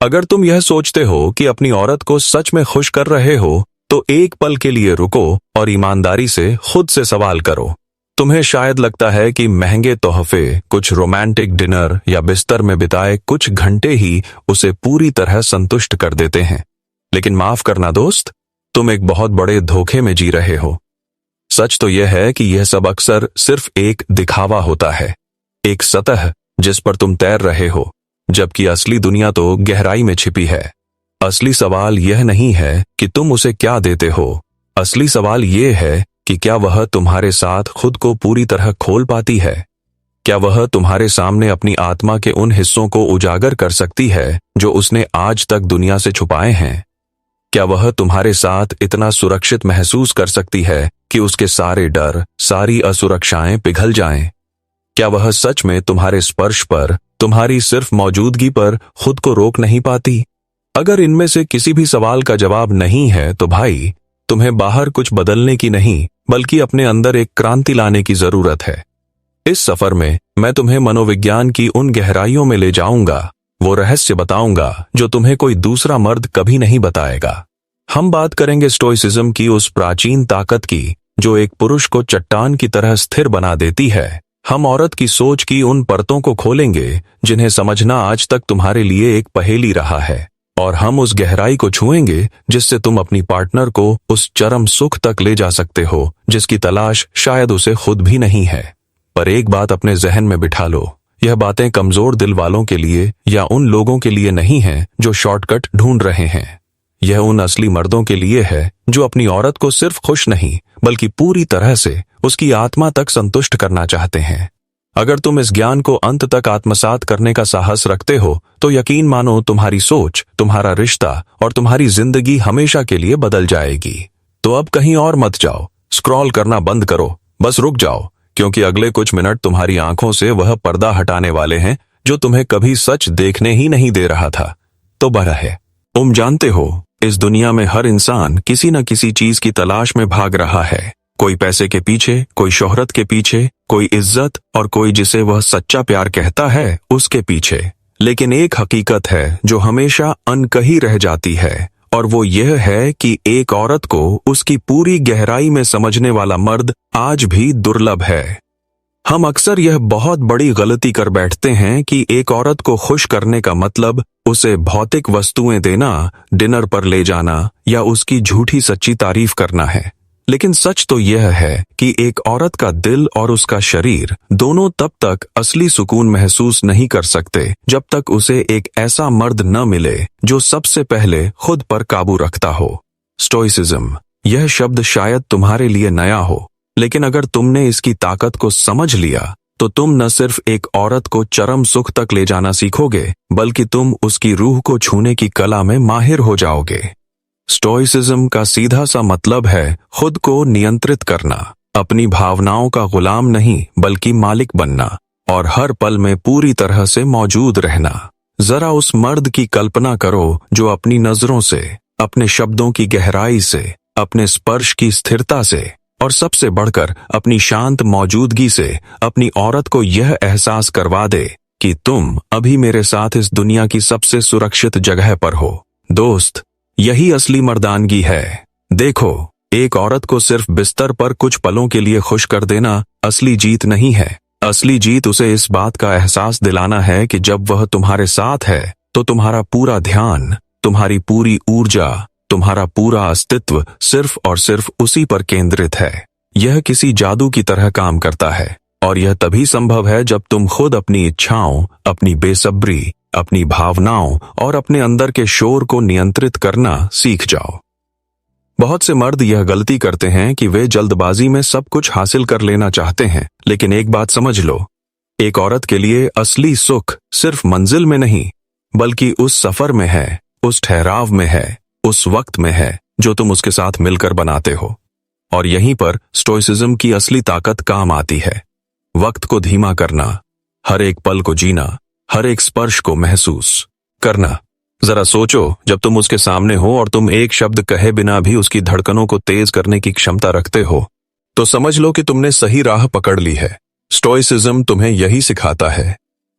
अगर तुम यह सोचते हो कि अपनी औरत को सच में खुश कर रहे हो, तो एक पल के लिए रुको और ईमानदारी से खुद से सवाल करो। तुम्हें शायद लगता है कि महंगे तोहफे, कुछ रोमांटिक डिनर या बिस्तर में बिताए कुछ घंटे ही उसे पूरी तरह संतुष्ट कर देते हैं। लेकिन माफ करना दोस्त, तुम एक बहुत बड़े धोखे में जी रहे हो। सच तो यह है कि यह सब अक्सर सिर्फ एक दिखावा होता है, एक सतह जिस पर तुम तैर रहे हो, जबकि असली दुनिया तो गहराई में छिपी है। असली सवाल यह नहीं है कि तुम उसे क्या देते हो, असली सवाल यह है कि क्या वह तुम्हारे साथ खुद को पूरी तरह खोल पाती है। क्या वह तुम्हारे सामने अपनी आत्मा के उन हिस्सों को उजागर कर सकती है जो उसने आज तक दुनिया से छुपाए हैं। क्या वह तुम्हारे साथ इतना सुरक्षित महसूस कर सकती है कि उसके सारे डर, सारी असुरक्षाएं पिघल जाएं। क्या वह सच में तुम्हारे स्पर्श पर, तुम्हारी सिर्फ मौजूदगी पर खुद को रोक नहीं पाती। अगर इनमें से किसी भी सवाल का जवाब नहीं है तो भाई, तुम्हें बाहर कुछ बदलने की नहीं बल्कि अपने अंदर एक क्रांति लाने की जरूरत है। इस सफर में मैं तुम्हें मनोविज्ञान की उन गहराइयों में ले जाऊंगा, वो रहस्य बताऊंगा जो तुम्हें कोई दूसरा मर्द कभी नहीं बताएगा। हम बात करेंगे स्टोइसिज्म की उस प्राचीन ताकत की जो एक पुरुष को चट्टान की तरह स्थिर बना देती है। हम औरत की सोच की उन परतों को खोलेंगे जिन्हें समझना आज तक तुम्हारे लिए एक पहेली रहा है, और हम उस गहराई को छुएंगे जिससे तुम अपनी पार्टनर को उस चरम सुख तक ले जा सकते हो जिसकी तलाश शायद उसे खुद भी नहीं है। पर एक बात अपने जहन में बिठा लो, यह बातें कमजोर दिल वालों के लिए या उन लोगों के लिए नहीं हैं जो शॉर्टकट ढूंढ रहे हैं। यह उन असली मर्दों के लिए है जो अपनी औरत को सिर्फ खुश नहीं बल्कि पूरी तरह से उसकी आत्मा तक संतुष्ट करना चाहते हैं। अगर तुम इस ज्ञान को अंत तक आत्मसात करने का साहस रखते हो तो यकीन मानो तुम्हारी सोच, तुम्हारा रिश्ता और तुम्हारी जिंदगी हमेशा के लिए बदल जाएगी। तो अब कहीं और मत जाओ, स्क्रॉल करना बंद करो, बस रुक जाओ, क्योंकि अगले कुछ मिनट तुम्हारी आंखों से वह पर्दा हटाने वाले हैं जो तुम्हें कभी सच देखने ही नहीं दे रहा था। तो बड़ा है, तुम जानते हो इस दुनिया में हर इंसान किसी न किसी चीज की तलाश में भाग रहा है। कोई पैसे के पीछे, कोई शोहरत के पीछे, कोई इज्जत और कोई जिसे वह सच्चा प्यार कहता है उसके पीछे। लेकिन एक हकीकत है जो हमेशा अनकही रह जाती है, और वो यह है कि एक औरत को उसकी पूरी गहराई में समझने वाला मर्द आज भी दुर्लभ है। हम अक्सर यह बहुत बड़ी गलती कर बैठते हैं कि एक औरत को खुश करने का मतलब उसे भौतिक वस्तुएं देना, डिनर पर ले जाना या उसकी झूठी सच्ची तारीफ करना है। लेकिन सच तो यह है कि एक औरत का दिल और उसका शरीर दोनों तब तक असली सुकून महसूस नहीं कर सकते जब तक उसे एक ऐसा मर्द न मिले जो सबसे पहले खुद पर काबू रखता हो। स्टोइसिज्म, यह शब्द शायद तुम्हारे लिए नया हो, लेकिन अगर तुमने इसकी ताकत को समझ लिया तो तुम न सिर्फ एक औरत को चरम सुख तक ले जाना सीखोगे बल्कि तुम उसकी रूह को छूने की कला में माहिर हो जाओगे। स्टोइसिज्म का सीधा सा मतलब है खुद को नियंत्रित करना, अपनी भावनाओं का गुलाम नहीं बल्कि मालिक बनना, और हर पल में पूरी तरह से मौजूद रहना। जरा उस मर्द की कल्पना करो जो अपनी नजरों से, अपने शब्दों की गहराई से, अपने स्पर्श की स्थिरता से और सबसे बढ़कर अपनी शांत मौजूदगी से अपनी औरत को यह एहसास करवा दे कि तुम अभी मेरे साथ इस दुनिया की सबसे सुरक्षित जगह पर हो। दोस्त, यही असली मर्दानगी है। देखो, एक औरत को सिर्फ बिस्तर पर कुछ पलों के लिए खुश कर देना असली जीत नहीं है। असली जीत उसे इस बात का एहसास दिलाना है कि जब वह तुम्हारे साथ है तो तुम्हारा पूरा ध्यान, तुम्हारी पूरी ऊर्जा, तुम्हारा पूरा अस्तित्व सिर्फ और सिर्फ उसी पर केंद्रित है। यह किसी जादू की तरह काम करता है, और यह तभी संभव है जब तुम खुद अपनी इच्छाओं, अपनी बेसब्री, अपनी भावनाओं और अपने अंदर के शोर को नियंत्रित करना सीख जाओ। बहुत से मर्द यह गलती करते हैं कि वे जल्दबाजी में सब कुछ हासिल कर लेना चाहते हैं, लेकिन एक बात समझ लो, एक औरत के लिए असली सुख सिर्फ मंजिल में नहीं बल्कि उस सफर में है, उस ठहराव में है, उस वक्त में है जो तुम उसके साथ मिलकर बनाते हो। और यहीं पर स्टोइसिज्म की असली ताकत काम आती है। वक्त को धीमा करना, हर एक पल को जीना, हर एक स्पर्श को महसूस करना। जरा सोचो, जब तुम उसके सामने हो और तुम एक शब्द कहे बिना भी उसकी धड़कनों को तेज करने की क्षमता रखते हो, तो समझ लो कि तुमने सही राह पकड़ ली है। स्टोइसिज्म तुम्हें यही सिखाता है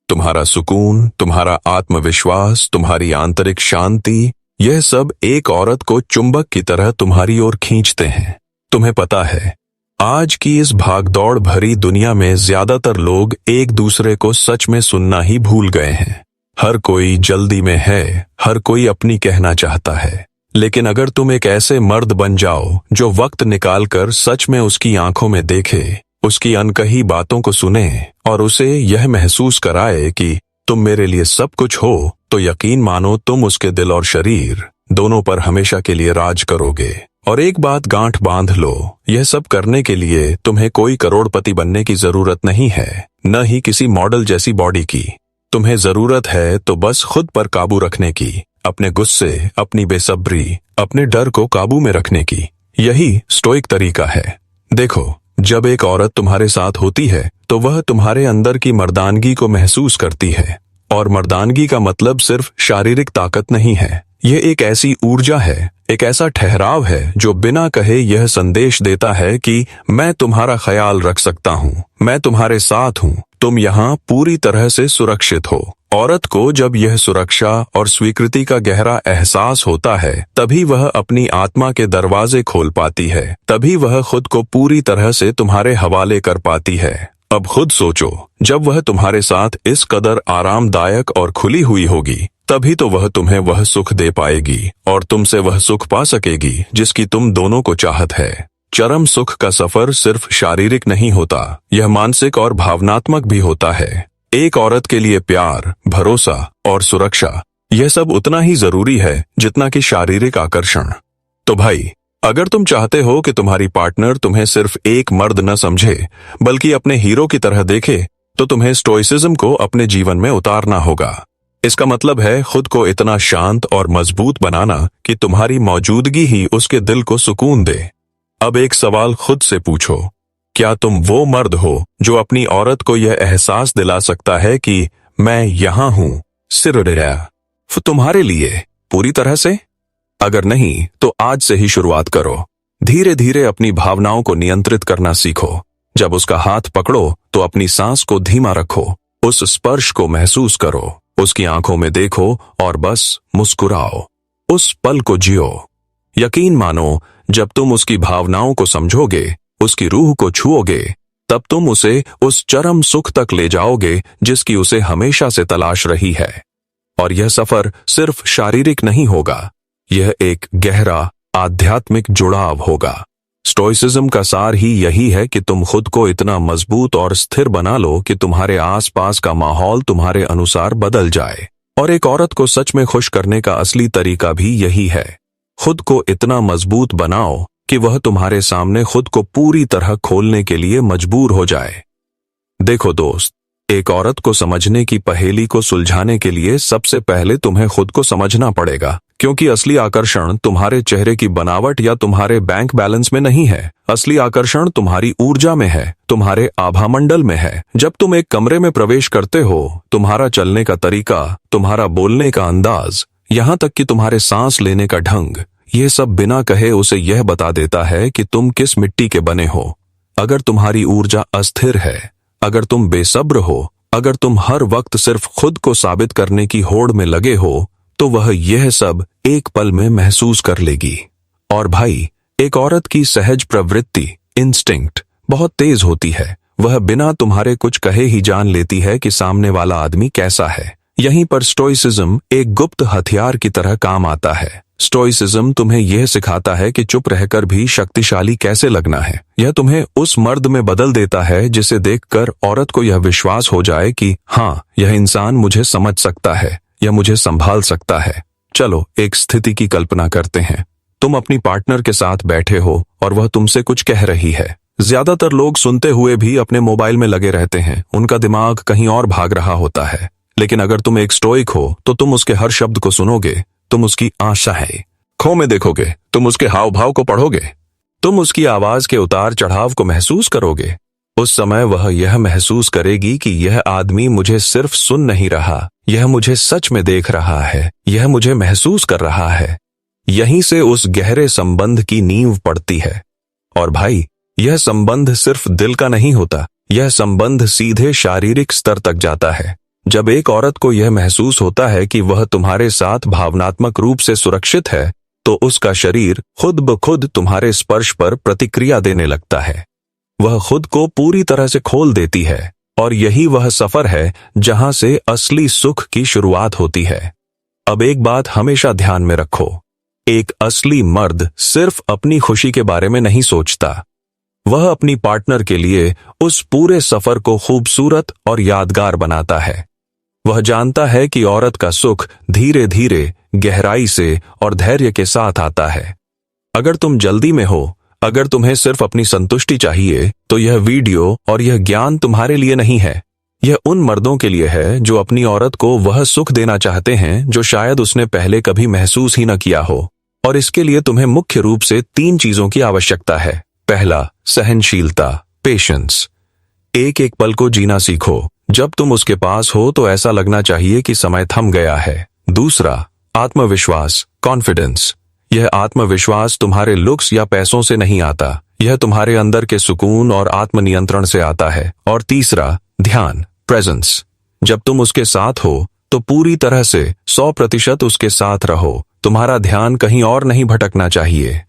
तुम्हारा सुकून, तुम्हारा आत्मविश्वास, तुम्हारी आंतरिक शांति, यह सब एक औरत को चुंबक की तरह तुम्हारी ओर खींचते हैं। तुम्हें पता है, आज की इस भागदौड़ भरी दुनिया में ज्यादातर लोग एक दूसरे को सच में सुनना ही भूल गए हैं। हर कोई जल्दी में है, हर कोई अपनी कहना चाहता है। लेकिन अगर तुम एक ऐसे मर्द बन जाओ जो वक्त निकालकर सच में उसकी आंखों में देखे, उसकी अनकही बातों को सुने और उसे यह महसूस कराए कि तुम मेरे लिए सब कुछ हो, तो यकीन मानो तुम उसके दिल और शरीर दोनों पर हमेशा के लिए राज करोगे। और एक बात गांठ बांध लो, यह सब करने के लिए तुम्हें कोई करोड़पति बनने की जरूरत नहीं है, न ही किसी मॉडल जैसी बॉडी की। तुम्हें जरूरत है तो बस खुद पर काबू रखने की, अपने गुस्से, अपनी बेसब्री, अपने डर को काबू में रखने की। यही स्टोइक तरीका है। देखो, जब एक औरत तुम्हारे साथ होती है तो वह तुम्हारे अंदर की मर्दानगी को महसूस करती है। और मर्दानगी का मतलब सिर्फ शारीरिक ताकत नहीं है, यह एक ऐसी ऊर्जा है, एक ऐसा ठहराव है जो बिना कहे यह संदेश देता है कि मैं तुम्हारा ख्याल रख सकता हूँ, मैं तुम्हारे साथ हूँ, तुम यहाँ पूरी तरह से सुरक्षित हो। औरत को जब यह सुरक्षा और स्वीकृति का गहरा एहसास होता है, तभी वह अपनी आत्मा के दरवाजे खोल पाती है, तभी वह खुद को पूरी तरह से तुम्हारे हवाले कर पाती है। अब खुद सोचो, जब वह तुम्हारे साथ इस कदर आरामदायक और खुली हुई होगी, तभी तो वह तुम्हें वह सुख दे पाएगी और तुमसे वह सुख पा सकेगी जिसकी तुम दोनों को चाहत है। चरम सुख का सफर सिर्फ शारीरिक नहीं होता, यह मानसिक और भावनात्मक भी होता है। एक औरत के लिए प्यार, भरोसा और सुरक्षा, यह सब उतना ही जरूरी है जितना कि शारीरिक आकर्षण। तो भाई, अगर तुम चाहते हो कि तुम्हारी पार्टनर तुम्हें सिर्फ एक मर्द न समझे बल्कि अपने हीरो की तरह देखे, तो तुम्हें स्टोइसिज्म को अपने जीवन में उतारना होगा। इसका मतलब है खुद को इतना शांत और मजबूत बनाना कि तुम्हारी मौजूदगी ही उसके दिल को सुकून दे। अब एक सवाल खुद से पूछो, क्या तुम वो मर्द हो जो अपनी औरत को यह एहसास दिला सकता है कि मैं यहां हूं, सिर्फ तुम्हारे लिए, पूरी तरह से? अगर नहीं, तो आज से ही शुरुआत करो। धीरे धीरे अपनी भावनाओं को नियंत्रित करना सीखो। जब उसका हाथ पकड़ो तो अपनी सांस को धीमा रखो, उस स्पर्श को महसूस करो, उसकी आंखों में देखो और बस मुस्कुराओ, उस पल को जियो। यकीन मानो, जब तुम उसकी भावनाओं को समझोगे, उसकी रूह को छुओगे, तब तुम उसे उस चरम सुख तक ले जाओगे जिसकी उसे हमेशा से तलाश रही है। और यह सफर सिर्फ शारीरिक नहीं होगा, यह एक गहरा आध्यात्मिक जुड़ाव होगा। स्टोइसिज्म का सार ही यही है कि तुम खुद को इतना मजबूत और स्थिर बना लो कि तुम्हारे आसपास का माहौल तुम्हारे अनुसार बदल जाए। और एक औरत को सच में खुश करने का असली तरीका भी यही है। खुद को इतना मजबूत बनाओ कि वह तुम्हारे सामने खुद को पूरी तरह खोलने के लिए मजबूर हो जाए। देखो दोस्त, एक औरत को समझने की पहेली को सुलझाने के लिए सबसे पहले तुम्हें खुद को समझना पड़ेगा, क्योंकि असली आकर्षण तुम्हारे चेहरे की बनावट या तुम्हारे बैंक बैलेंस में नहीं है। असली आकर्षण तुम्हारी ऊर्जा में है, तुम्हारे आभामंडल में है। जब तुम एक कमरे में प्रवेश करते हो, तुम्हारा चलने का तरीका, तुम्हारा बोलने का अंदाज, यहाँ तक कि तुम्हारे सांस लेने का ढंग, ये सब बिना कहे उसे यह बता देता है कि तुम किस मिट्टी के बने हो। अगर तुम्हारी ऊर्जा अस्थिर है, अगर तुम बेसब्र हो, अगर तुम हर वक्त सिर्फ खुद को साबित करने की होड़ में लगे हो, तो वह यह सब एक पल में महसूस कर लेगी। और भाई, एक औरत की सहज प्रवृत्ति, इंस्टिंक्ट, बहुत तेज होती है। वह बिना तुम्हारे कुछ कहे ही जान लेती है कि सामने वाला आदमी कैसा है। यहीं पर स्टोइसिज्म एक गुप्त हथियार की तरह काम आता है। स्टोइसिज्म तुम्हें यह सिखाता है कि चुप रहकर भी शक्तिशाली कैसे लगना है। यह तुम्हें उस मर्द में बदल देता है जिसे देखकर औरत को यह विश्वास हो जाए कि हाँ, यह इंसान मुझे समझ सकता है, यह मुझे संभाल सकता है। चलो एक स्थिति की कल्पना करते हैं। तुम अपनी पार्टनर के साथ बैठे हो और वह तुमसे कुछ कह रही है। ज्यादातर लोग सुनते हुए भी अपने मोबाइल में लगे रहते हैं, उनका दिमाग कहीं और भाग रहा होता है। लेकिन अगर तुम एक स्टोइक हो तो तुम उसके हर शब्द को सुनोगे, तुम उसकी आशाएं खो में देखोगे, तुम उसके हाव भाव को पढ़ोगे, तुम उसकी आवाज के उतार चढ़ाव को महसूस करोगे। उस समय वह यह महसूस करेगी कि यह आदमी मुझे सिर्फ सुन नहीं रहा, यह मुझे सच में देख रहा है, यह मुझे महसूस कर रहा है। यहीं से उस गहरे संबंध की नींव पड़ती है। और भाई, यह संबंध सिर्फ दिल का नहीं होता, यह संबंध सीधे शारीरिक स्तर तक जाता है। जब एक औरत को यह महसूस होता है कि वह तुम्हारे साथ भावनात्मक रूप से सुरक्षित है, तो उसका शरीर खुद ब खुद तुम्हारे स्पर्श पर प्रतिक्रिया देने लगता है। वह खुद को पूरी तरह से खोल देती है, और यही वह सफर है जहां से असली सुख की शुरुआत होती है। अब एक बात हमेशा ध्यान में रखो, एक असली मर्द सिर्फ अपनी खुशी के बारे में नहीं सोचता, वह अपनी पार्टनर के लिए उस पूरे सफर को खूबसूरत और यादगार बनाता है। वह जानता है कि औरत का सुख धीरे धीरे, गहराई से और धैर्य के साथ आता है। अगर तुम जल्दी में हो, अगर तुम्हें सिर्फ अपनी संतुष्टि चाहिए, तो यह वीडियो और यह ज्ञान तुम्हारे लिए नहीं है। यह उन मर्दों के लिए है जो अपनी औरत को वह सुख देना चाहते हैं जो शायद उसने पहले कभी महसूस ही न किया हो। और इसके लिए तुम्हें मुख्य रूप से 3 चीजों की आवश्यकता है। पहला, सहनशीलता, पेशेंस। एक एक पल को जीना सीखो। जब तुम उसके पास हो तो ऐसा लगना चाहिए कि समय थम गया है। दूसरा, आत्मविश्वास, कॉन्फिडेंस। यह आत्मविश्वास तुम्हारे लुक्स या पैसों से नहीं आता, यह तुम्हारे अंदर के सुकून और आत्मनियंत्रण से आता है। और तीसरा, ध्यान, प्रेजेंस। जब तुम उसके साथ हो तो पूरी तरह से 100% उसके साथ रहो। तुम्हारा ध्यान कहीं और नहीं भटकना चाहिए।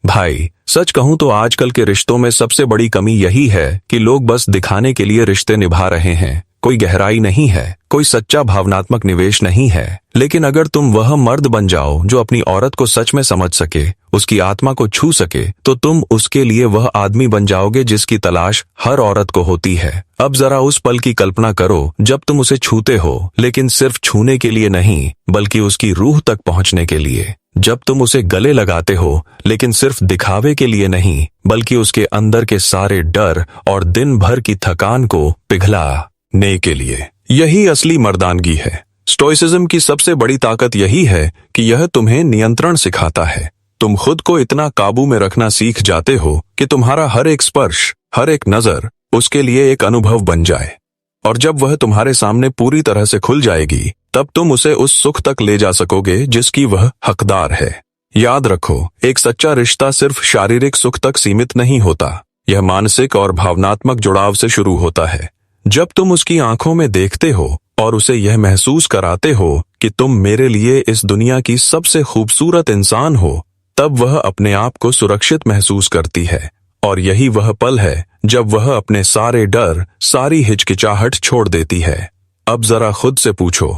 भाई, सच कहूं तो आजकल के रिश्तों में सबसे बड़ी कमी यही है कि लोग बस दिखाने के लिए रिश्ते निभा रहे हैं। कोई गहराई नहीं है, कोई सच्चा भावनात्मक निवेश नहीं है। लेकिन अगर तुम वह मर्द बन जाओ जो अपनी औरत को सच में समझ सके, उसकी आत्मा को छू सके, तो तुम उसके लिए वह आदमी बन जाओगे जिसकी तलाश हर औरत को होती है। अब जरा उस पल की कल्पना करो जब तुम उसे छूते हो, लेकिन सिर्फ छूने के लिए नहीं, बल्कि उसकी रूह तक पहुंचने के लिए। जब तुम उसे गले लगाते हो, लेकिन सिर्फ दिखावे के लिए नहीं, बल्कि उसके अंदर के सारे डर और दिन भर की थकान को पिघलाने के लिए। यही असली मर्दानगी है। स्टोइसिज्म की सबसे बड़ी ताकत यही है कि यह तुम्हें नियंत्रण सिखाता है। तुम खुद को इतना काबू में रखना सीख जाते हो कि तुम्हारा हर एक स्पर्श, हर एक नजर उसके लिए एक अनुभव बन जाए। और जब वह तुम्हारे सामने पूरी तरह से खुल जाएगी, तब तुम उसे उस सुख तक ले जा सकोगे जिसकी वह हकदार है। याद रखो, एक सच्चा रिश्ता सिर्फ शारीरिक सुख तक सीमित नहीं होता, यह मानसिक और भावनात्मक जुड़ाव से शुरू होता है। जब तुम उसकी आंखों में देखते हो और उसे यह महसूस कराते हो कि तुम मेरे लिए इस दुनिया की सबसे खूबसूरत इंसान हो, तब वह अपने आप को सुरक्षित महसूस करती है। और यही वह पल है जब वह अपने सारे डर, सारी हिचकिचाहट छोड़ देती है। अब जरा खुद से पूछो,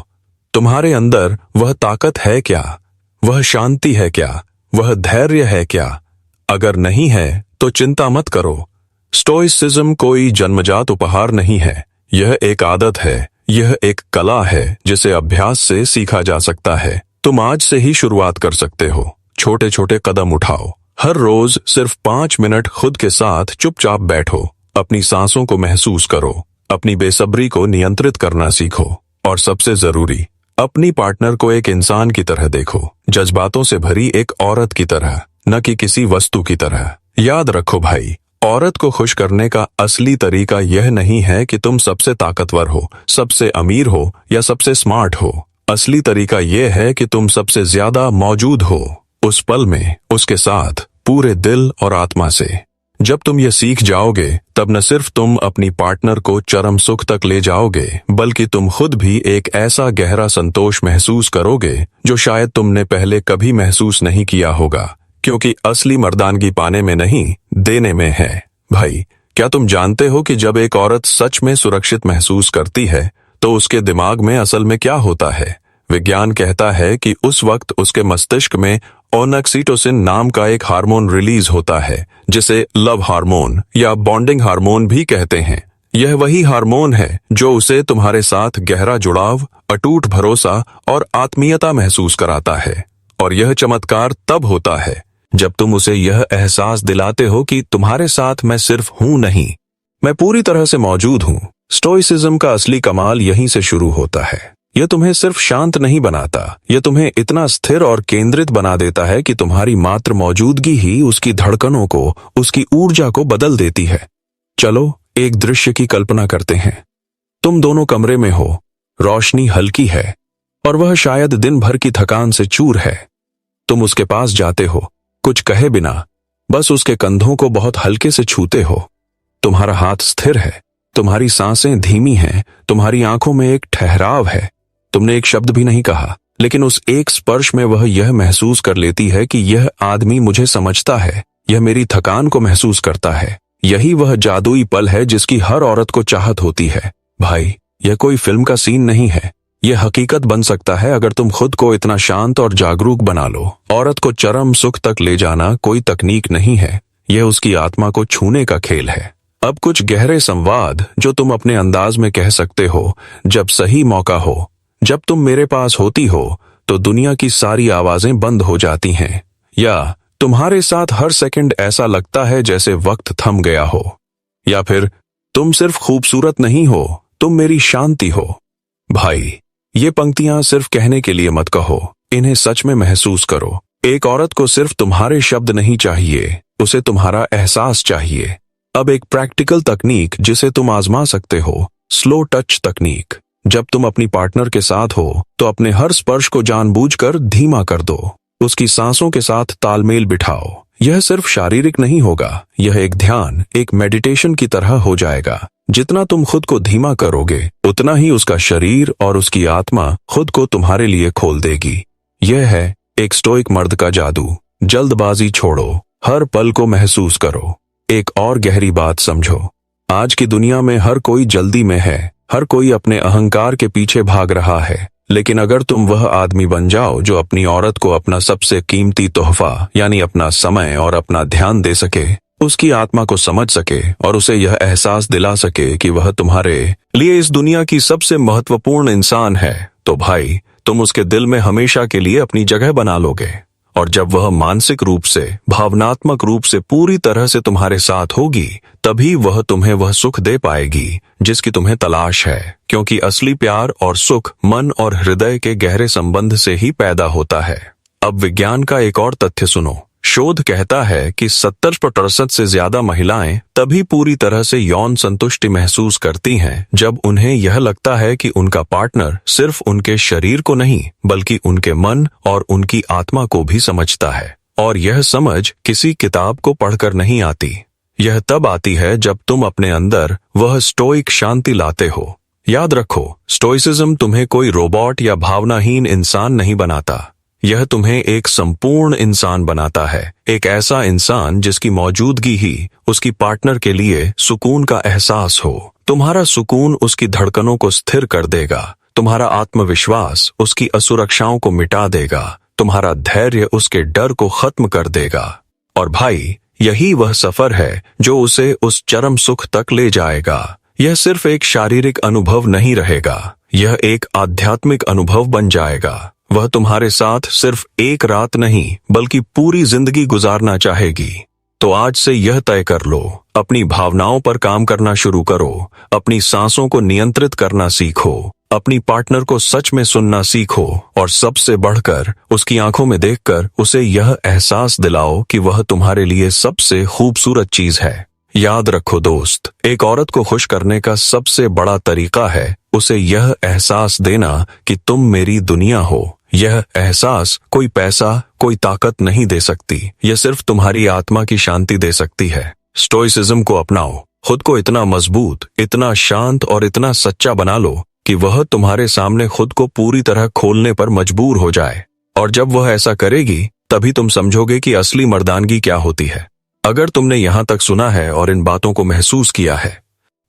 तुम्हारे अंदर वह ताकत है क्या? वह शांति है क्या? वह धैर्य है क्या? अगर नहीं है तो चिंता मत करो। स्टोइसिज्म कोई जन्मजात उपहार नहीं है, यह एक आदत है, यह एक कला है जिसे अभ्यास से सीखा जा सकता है। तुम आज से ही शुरुआत कर सकते हो। छोटे छोटे कदम उठाओ। हर रोज सिर्फ 5 मिनट खुद के साथ चुपचाप बैठो, अपनी सांसों को महसूस करो, अपनी बेसब्री को नियंत्रित करना सीखो। और सबसे जरूरी, अपनी पार्टनर को एक इंसान की तरह देखो, जज्बातों से भरी एक औरत की तरह, न कि किसी वस्तु की तरह। याद रखो भाई, औरत को खुश करने का असली तरीका यह नहीं है कि तुम सबसे ताकतवर हो, सबसे अमीर हो या सबसे स्मार्ट हो। असली तरीका यह है कि तुम सबसे ज्यादा मौजूद हो, उस पल में, उसके साथ, पूरे दिल और आत्मा से। जब तुम ये सीख जाओगे, तब न सिर्फ तुम अपनी पार्टनर को चरम सुख तक ले जाओगे, बल्कि तुम खुद भी एक ऐसा गहरा संतोष महसूस करोगे जो शायद तुमने पहले कभी महसूस नहीं किया होगा। क्योंकि असली मर्दानगी पाने में नहीं, देने में है। भाई, क्या तुम जानते हो कि जब एक औरत सच में सुरक्षित महसूस करती है, तो उसके दिमाग में असल में क्या होता है? विज्ञान कहता है कि उस वक्त उसके मस्तिष्क में ऑक्सीटोसिन नाम का एक हार्मोन रिलीज होता है, जिसे लव हार्मोन या बॉन्डिंग हार्मोन भी कहते हैं। यह वही हार्मोन है जो उसे तुम्हारे साथ गहरा जुड़ाव, अटूट भरोसा और आत्मीयता महसूस कराता है। और यह चमत्कार तब होता है जब तुम उसे यह एहसास दिलाते हो कि तुम्हारे साथ मैं सिर्फ हूं नहीं, मैं पूरी तरह से मौजूद हूं। स्टोइसिज्म का असली कमाल यहीं से शुरू होता है। यह तुम्हें सिर्फ शांत नहीं बनाता, यह तुम्हें इतना स्थिर और केंद्रित बना देता है कि तुम्हारी मात्र मौजूदगी ही उसकी धड़कनों को, उसकी ऊर्जा को बदल देती है। चलो एक दृश्य की कल्पना करते हैं। तुम दोनों कमरे में हो, रोशनी हल्की है और वह शायद दिन भर की थकान से चूर है। तुम उसके पास जाते हो, कुछ कहे बिना, बस उसके कंधों को बहुत हल्के से छूते हो। तुम्हारा हाथ स्थिर है, तुम्हारी सांसें धीमी हैं, तुम्हारी आंखों में एक ठहराव है। तुमने एक शब्द भी नहीं कहा, लेकिन उस एक स्पर्श में वह यह महसूस कर लेती है कि यह आदमी मुझे समझता है, यह मेरी थकान को महसूस करता है। यही वह जादुई पल है जिसकी हर औरत को चाहत होती है। भाई, यह कोई फिल्म का सीन नहीं है, यह हकीकत बन सकता है अगर तुम खुद को इतना शांत और जागरूक बना लो। औरत को चरम सुख तक ले जाना कोई तकनीक नहीं है, यह उसकी आत्मा को छूने का खेल है। अब कुछ गहरे संवाद जो तुम अपने अंदाज में कह सकते हो जब सही मौका हो। जब तुम मेरे पास होती हो तो दुनिया की सारी आवाजें बंद हो जाती हैं, या तुम्हारे साथ हर सेकंड ऐसा लगता है जैसे वक्त थम गया हो, या फिर तुम सिर्फ खूबसूरत नहीं हो, तुम मेरी शांति हो। भाई, ये पंक्तियां सिर्फ कहने के लिए मत कहो, इन्हें सच में महसूस करो। एक औरत को सिर्फ तुम्हारे शब्द नहीं चाहिए, उसे तुम्हारा एहसास चाहिए। अब एक प्रैक्टिकल तकनीक जिसे तुम आजमा सकते हो, स्लो टच तकनीक। जब तुम अपनी पार्टनर के साथ हो तो अपने हर स्पर्श को जानबूझकर धीमा कर दो, उसकी सांसों के साथ तालमेल बिठाओ। यह सिर्फ शारीरिक नहीं होगा, यह एक ध्यान, एक मेडिटेशन की तरह हो जाएगा। जितना तुम खुद को धीमा करोगे, उतना ही उसका शरीर और उसकी आत्मा खुद को तुम्हारे लिए खोल देगी। यह है एक स्टोइक मर्द का जादू। जल्दबाजी छोड़ो, हर पल को महसूस करो। एक और गहरी बात समझो, आज की दुनिया में हर कोई जल्दी में है, हर कोई अपने अहंकार के पीछे भाग रहा है। लेकिन अगर तुम वह आदमी बन जाओ जो अपनी औरत को अपना सबसे कीमती तोहफा यानी अपना समय और अपना ध्यान दे सके, उसकी आत्मा को समझ सके और उसे यह एहसास दिला सके कि वह तुम्हारे लिए इस दुनिया की सबसे महत्वपूर्ण इंसान है, तो भाई, तुम उसके दिल में हमेशा के लिए अपनी जगह बना लोगे। और जब वह मानसिक रूप से, भावनात्मक रूप से पूरी तरह से तुम्हारे साथ होगी, तभी वह तुम्हें वह सुख दे पाएगी जिसकी तुम्हें तलाश है। क्योंकि असली प्यार और सुख मन और हृदय के गहरे संबंध से ही पैदा होता है। अब विज्ञान का एक और तथ्य सुनो। शोध कहता है कि 70% से ज्यादा महिलाएं तभी पूरी तरह से यौन संतुष्टि महसूस करती हैं जब उन्हें यह लगता है कि उनका पार्टनर सिर्फ उनके शरीर को नहीं बल्कि उनके मन और उनकी आत्मा को भी समझता है। और यह समझ किसी किताब को पढ़कर नहीं आती, यह तब आती है जब तुम अपने अंदर वह स्टोइक शांति लाते हो। याद रखो, स्टोइसिज्म तुम्हें कोई रोबोट या भावनाहीन इंसान नहीं बनाता, यह तुम्हें एक संपूर्ण इंसान बनाता है। एक ऐसा इंसान जिसकी मौजूदगी ही उसकी पार्टनर के लिए सुकून का एहसास हो। तुम्हारा सुकून उसकी धड़कनों को स्थिर कर देगा, तुम्हारा आत्मविश्वास उसकी असुरक्षाओं को मिटा देगा, तुम्हारा धैर्य उसके डर को खत्म कर देगा। और भाई, यही वह सफर है जो उसे उस चरम सुख तक ले जाएगा। यह सिर्फ एक शारीरिक अनुभव नहीं रहेगा, यह एक आध्यात्मिक अनुभव बन जाएगा। वह तुम्हारे साथ सिर्फ एक रात नहीं बल्कि पूरी जिंदगी गुजारना चाहेगी। तो आज से यह तय कर लो, अपनी भावनाओं पर काम करना शुरू करो, अपनी सांसों को नियंत्रित करना सीखो, अपनी पार्टनर को सच में सुनना सीखो और सबसे बढ़कर उसकी आंखों में देखकर उसे यह एहसास दिलाओ कि वह तुम्हारे लिए सबसे खूबसूरत चीज है। याद रखो दोस्त, एक औरत को खुश करने का सबसे बड़ा तरीका है उसे यह एहसास देना कि तुम मेरी दुनिया हो। यह एहसास कोई पैसा, कोई ताकत नहीं दे सकती, यह सिर्फ तुम्हारी आत्मा की शांति दे सकती है। स्टोइसिज्म को अपनाओ, खुद को इतना मजबूत, इतना शांत और इतना सच्चा बना लो कि वह तुम्हारे सामने खुद को पूरी तरह खोलने पर मजबूर हो जाए। और जब वह ऐसा करेगी, तभी तुम समझोगे कि असली मर्दानगी क्या होती है। अगर तुमने यहां तक सुना है और इन बातों को महसूस किया है,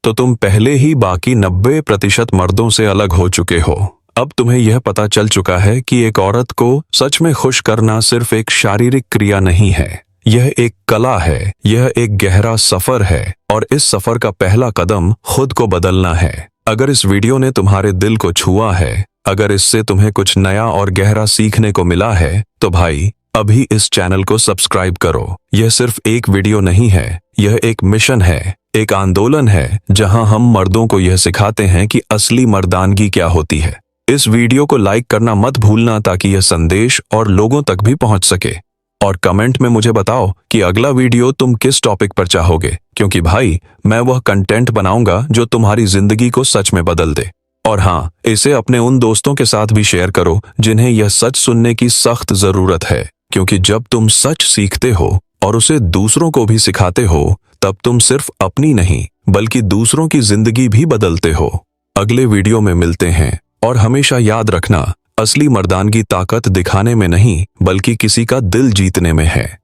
तो तुम पहले ही बाकी 90% मर्दों से अलग हो चुके हो। अब तुम्हें यह पता चल चुका है कि एक औरत को सच में खुश करना सिर्फ एक शारीरिक क्रिया नहीं है, यह एक कला है, यह एक गहरा सफर है और इस सफर का पहला कदम खुद को बदलना है। अगर इस वीडियो ने तुम्हारे दिल को छुआ है, अगर इससे तुम्हें कुछ नया और गहरा सीखने को मिला है, तो भाई अभी इस चैनल को सब्सक्राइब करो। यह सिर्फ एक वीडियो नहीं है, यह एक मिशन है, एक आंदोलन है जहां हम मर्दों को यह सिखाते हैं कि असली मर्दानगी क्या होती है। इस वीडियो को लाइक करना मत भूलना ताकि यह संदेश और लोगों तक भी पहुंच सके। और कमेंट में मुझे बताओ कि अगला वीडियो तुम किस टॉपिक पर चाहोगे, क्योंकि भाई मैं वह कंटेंट बनाऊंगा जो तुम्हारी जिंदगी को सच में बदल दे। और हाँ, इसे अपने उन दोस्तों के साथ भी शेयर करो जिन्हें यह सच सुनने की सख्त जरूरत है, क्योंकि जब तुम सच सीखते हो और उसे दूसरों को भी सिखाते हो, तब तुम सिर्फ अपनी नहीं बल्कि दूसरों की जिंदगी भी बदलते हो। अगले वीडियो में मिलते हैं, और हमेशा याद रखना, असली मर्दानगी ताकत दिखाने में नहीं बल्कि किसी का दिल जीतने में है।